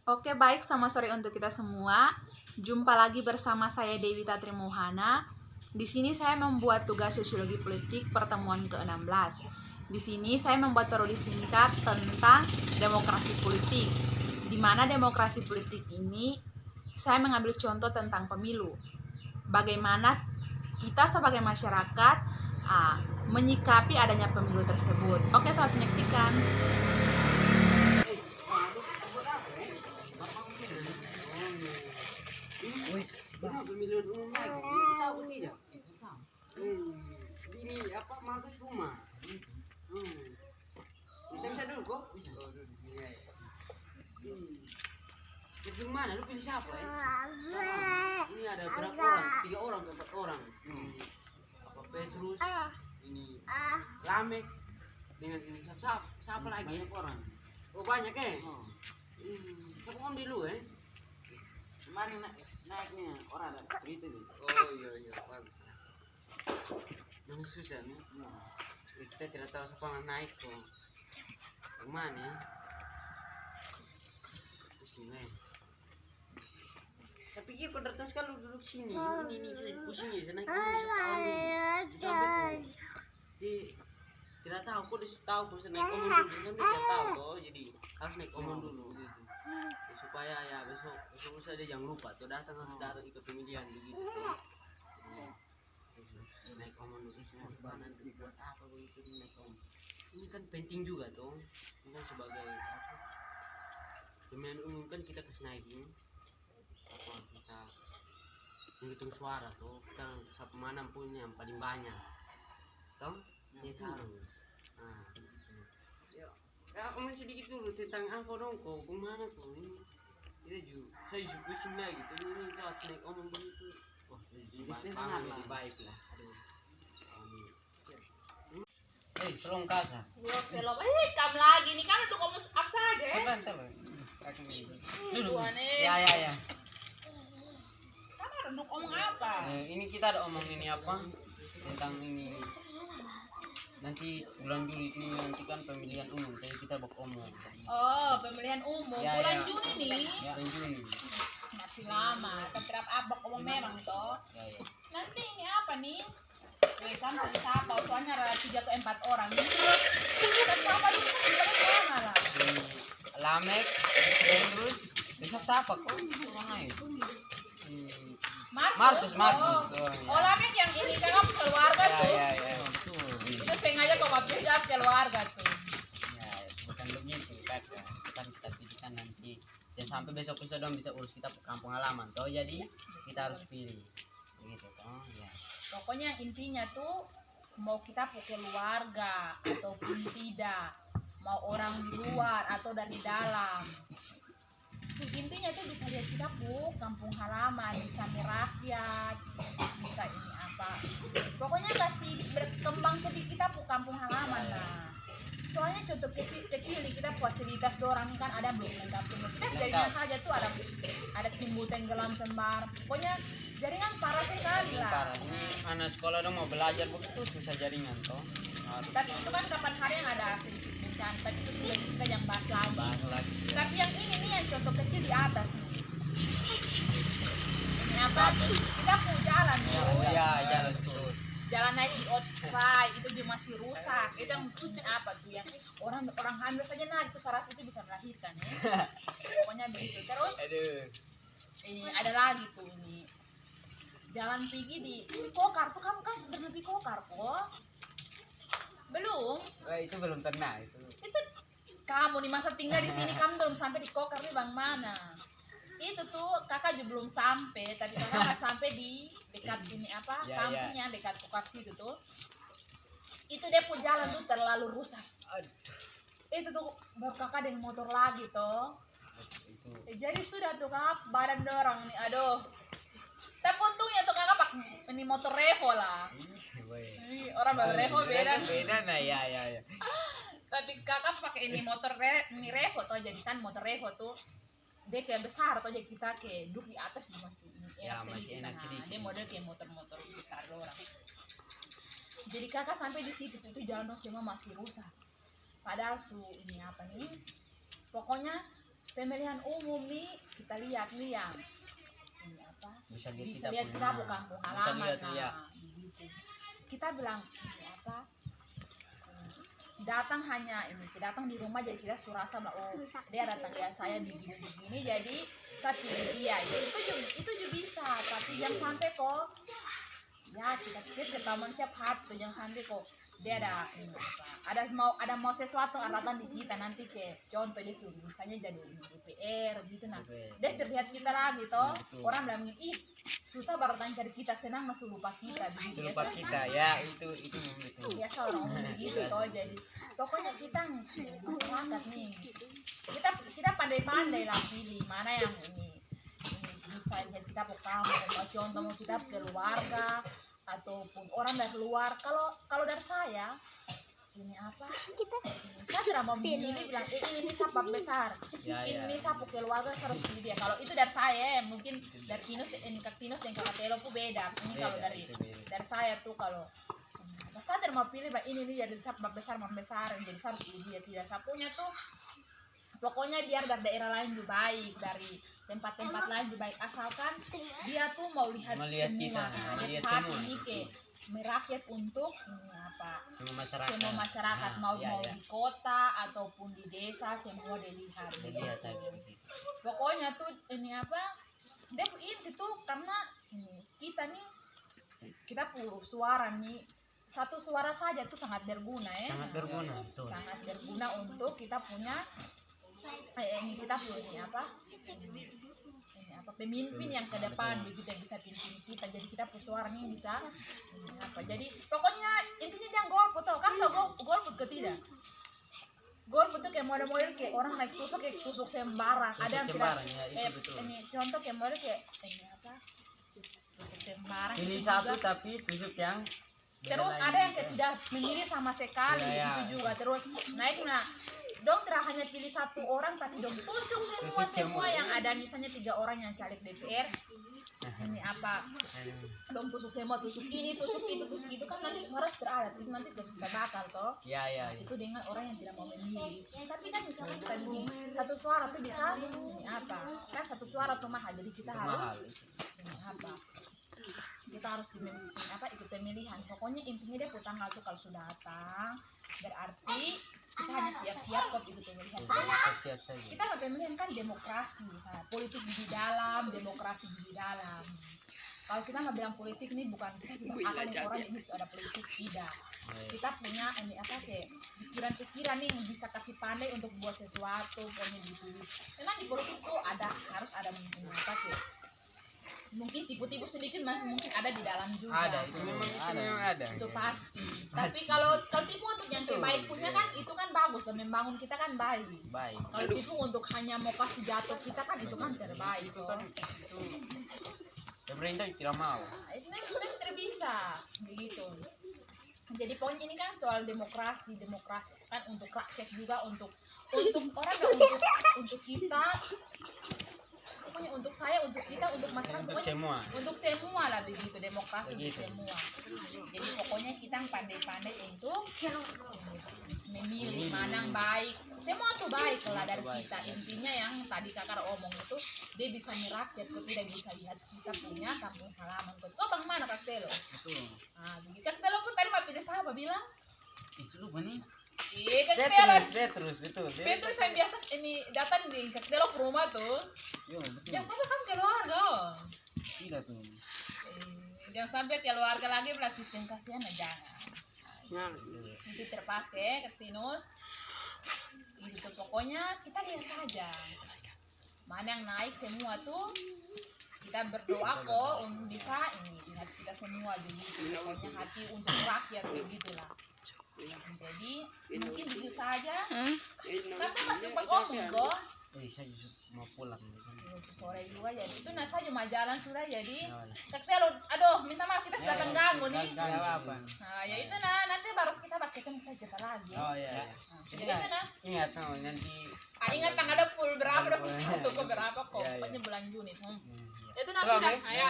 Oke, baik, selamat sore untuk kita semua. Jumpa lagi bersama saya Dewi Tatrimuhana. Di sini saya membuat tugas sosiologi politik pertemuan ke-16. Di sini saya membuat parodi singkat tentang demokrasi politik. Di mana demokrasi politik ini saya mengambil contoh tentang pemilu. Bagaimana kita sebagai masyarakat menyikapi adanya pemilu tersebut. Oke, selamat menyaksikan. Pemilihan umum lagi, itu tahu tidak? Ini apa Markus rumah? Bisa dulu kok? Bisa. Jadi mana? Lu pilih siapa ya? Ini ada berapa orang? 3 orang, 4 orang. Apa Petrus? Ini Lamek dengan ini siapa lagi? Banyak orang. Oh banyak ya? Siapa on dulu ya? Kemarin naiknya orang ada berita nih. Oh iya bagus. Memang susah nih. Kita tidak tahu siapa yang naik kok. Yang mana ya? Pusing nih. Saya pikir kau datang sekali duduk sini. Ini saya pusing ya. Saya naik ke sini sampai kok. Jadi tidak tahu kok tahu kok saya naik omong dulu. Saya tidak tahu kok. Jadi harus naik omong dulu. Supaya ya besok saja jangan lupa tuh harus datang ikut pemilihan begitu tuh. Naik omong dulu sebanan buat apa begitu naik omong. Ini kan penting juga tuh. Ini kan sebagai pemilihan umum kan kita kasih naikin apa kita menghitung suara tuh kita siapa mana pun yang paling banyak toh kita harus ya omong sedikit dulu tentang apa dong kok kemana tuh ini saya juga pusing lagi tuh ini saat naik omong begitu wah lebih baik lah serong kakak Belum, kam lagi nih kan udah kamu up saja ya. duduk Ya. ya Kamu duduk omong apa? ini kita ada omong ini apa tentang ini nanti bulan Juli ini nanti kan pemilihan umum jadi kita bakal omong Oh, pemilihan umum bulan Juni nih. ya bulan Juni Masih lama, tetap abang omong memang toh. ya Nanti ini apa nih? Kan pilih siapa? Soalnya ada 3 atau 4 orang. Dan siapa dulu kan juga mana lah. Lamek terus besok siapa kok mana itu Markus. Oh, Lamek yang ini kan keluarga tuh. Ya. Itu sengaja kok pilih keluarga tuh. Ya, bukan begitu kan kita pilihkan nanti dan sampai besok dong bisa urus kita ke kampung halaman toh jadi kita harus pilih begitu toh ya Pokoknya intinya tuh mau kita keluarga ataupun tidak, mau orang di luar atau dari dalam, intinya tuh bisa lihat kita kampung halaman, bisa merakyat, bisa ini apa, pokoknya kasih berkembang sedikit kita kampung halaman lah. Soalnya contoh kecil nih kita fasilitas dorang nih kan ada belum lengkap semua. Kita jaringan saja tuh ada timbul tenggelam sembar. Pokoknya jaringan parah sekali lah. parah ini anak sekolah dong mau belajar begitu susah jaringan toh Tapi itu kan kapan hari yang ada sedikit bencana. Tapi itu sudah kita yang bahas lagi. Tapi yang ini nih yang contoh kecil di atas nih. Ini apa? Kita mau jalan tuh. ya jalan terus Jalan naik di outside itu juga masih rusak. Itu yang maksudnya apa tuh yang orang hamil saja nah itu saras itu bisa melahirkan ya. Pokoknya begitu. Terus ini ada lagi tuh ini jalan pergi di Kokar tuh kamu kan sudah lebih Kokar kok belum itu belum pernah itu kamu di masa tinggal di sini kamu belum sampai di Kokar nih bang mana itu tuh kakak juga belum sampai tapi kakak nggak sampai di dekat ini apa kampungnya dekat Kokar situ tuh itu dia pun jalan tuh terlalu rusak itu tuh baru kakak dengan motor lagi toh jadi sudah tuh kakak badan dorong nih aduh tapi untungnya tuh kakak pakai ini motor Revo lah orang baru Revo beda nah ya tapi kakak pakai ini motor ini Revo tuh jadi kan motor Revo tuh dia kayak besar tuh jadi kita kayak duduk di atas juga masih enak sedikit dia model kayak motor besar orang jadi kakak sampai di situ tuh jalan semua masih rusak padahal ini apa nih pokoknya pemilihan umum nih kita lihat nih yang ini apa Bisa bisa lihat kita bukan halaman lihat, iya. begitu. Kita bilang ini apa datang hanya ini datang di rumah jadi kita surasa bahwa oh dia datang ya saya begini jadi saya pilih dia itu juga bisa tapi jangan sampai kok ya kita tahu manusia hati jangan sampai kok dia ada ini apa ada mau sesuatu datang di kita nanti kayak contoh dia suruh misalnya jadi DPR gitu nah dia terlihat kita lagi toh orang bilang ih susah baru cari kita senang masuk lupa kita begitu lupa kita ya itu betul biasa orang begitu toh jadi pokoknya kita masyarakat nih kita pandai-pandai lah pilih mana yang ini bisa kita ke kampung mau contoh mau kita keluarga ataupun orang dari luar kalau dari saya ini apa saya tidak mau memilih bilang ini sampah besar ini sapu keluarga saya harus pilih dia kalau itu dari saya mungkin dari Tinus ini Kak Tinus yang Kak Telo pun beda ini kalau dari saya tuh kalau saya tidak mau pilih ini jadi sampah besar jadi saya harus pilih dia tidak sapunya tuh pokoknya biar dari daerah lain juga baik dari tempat-tempat lain juga baik asalkan dia tuh mau lihat semua lihat ini ke merakyat untuk ini apa semua masyarakat mau di kota ataupun di desa semua dilihat pokoknya tuh ini apa dia itu tuh karena kita nih kita suara nih satu suara saja tuh sangat berguna ya sangat berguna untuk kita punya ini kita punya apa pemimpin yang ke depan begitu yang bisa pimpin kita jadi kita suaranya bisa apa jadi pokoknya intinya jangan golput tau kan lo golput ke tidak golput tuh kayak model-model kayak orang naik tusuk sembarang ada yang tidak ini contoh kayak model kayak ini apa tusuk sembarang ini satu juga. Tapi tusuk yang terus ada yang kayak tidak memilih sama sekali itu juga terus naik dong hanya pilih satu orang tapi dong tusuk semua yang ada misalnya 3 orang yang caleg DPR ini apa dong tusuk semua tusuk ini tusuk itu kan nanti suara teradat itu nanti sudah bakal toh itu dengan orang yang tidak mau memilih tapi kan misalnya kita begini satu suara tuh bisa ini apa kan satu suara tuh mahal jadi kita harus ini apa kita harus ikut pemilihan pokoknya intinya dia tanggal tuh kalau sudah datang berarti kita hanya siap-siap kok ikut pemilihan kita mau pemilihan kan demokrasi politik di dalam demokrasi di dalam kalau kita mau bilang politik nih bukan kita bilang akan orang ini ada politik tidak kita punya ini apa kayak pikiran-pikiran nih yang bisa kasih pandai untuk buat sesuatu pokoknya gitu memang di politik tuh harus ada apa kayak mungkin tipu-tipu sedikit masih mungkin ada di dalam juga itu memang ada itu pasti tapi kalau tipu untuk yang terbaik punya kan itu kan bagus dan membangun kita kan baik kalau tipu untuk hanya mau kasih jatuh kita kan itu kan terbaik itu pemerintah tidak mau itu memang tidak bisa begitu jadi poin ini kan soal demokrasi kan untuk rakyat juga untuk orang dan untuk kita pokoknya untuk saya, untuk kita, untuk masyarakat, untuk semua lah begitu demokrasi begitu. Untuk semua. Jadi pokoknya kita pandai-pandai untuk memilih mana yang baik. Semua tuh baik lah dari kita. Intinya yang tadi kakak omong itu dia bisa nyerakyat, tidak bisa lihat kita punya kampung halaman. Oh bang mana Kak Telo? Betul. Ah, begitu. Kak Telo pun tadi mau pilih siapa bilang? Suruh nih. Iya Kak Telo. Betul. Petrus yang biasa ini datang di Kak Telo ke rumah tuh. Yo, betul. Jangan sampai kan keluarga. Tidak tuh. Jangan sampai keluarga lagi bersistem kasihan jangan. Nanti terpakai Tinus. Gitu pokoknya kita lihat saja. Mana yang naik semua tuh kita berdoa kok untuk bisa ini lihat kita semua begitu. Pokoknya hati untuk rakyat begitulah. Jadi mungkin begitu saja. Tapi masih ngomong kok. Saya justru mau pulang. Sore juga jadi itu nasa cuma jalan sudah jadi Kak Telo aduh minta maaf kita sudah ganggu nih nah ya itu nanti baru kita pakai kita cerita lagi jadi itu ingat nanti ingat tanggal 20 berapa 21 kok berapa kok pokoknya bulan Juni itu nasa sudah ayo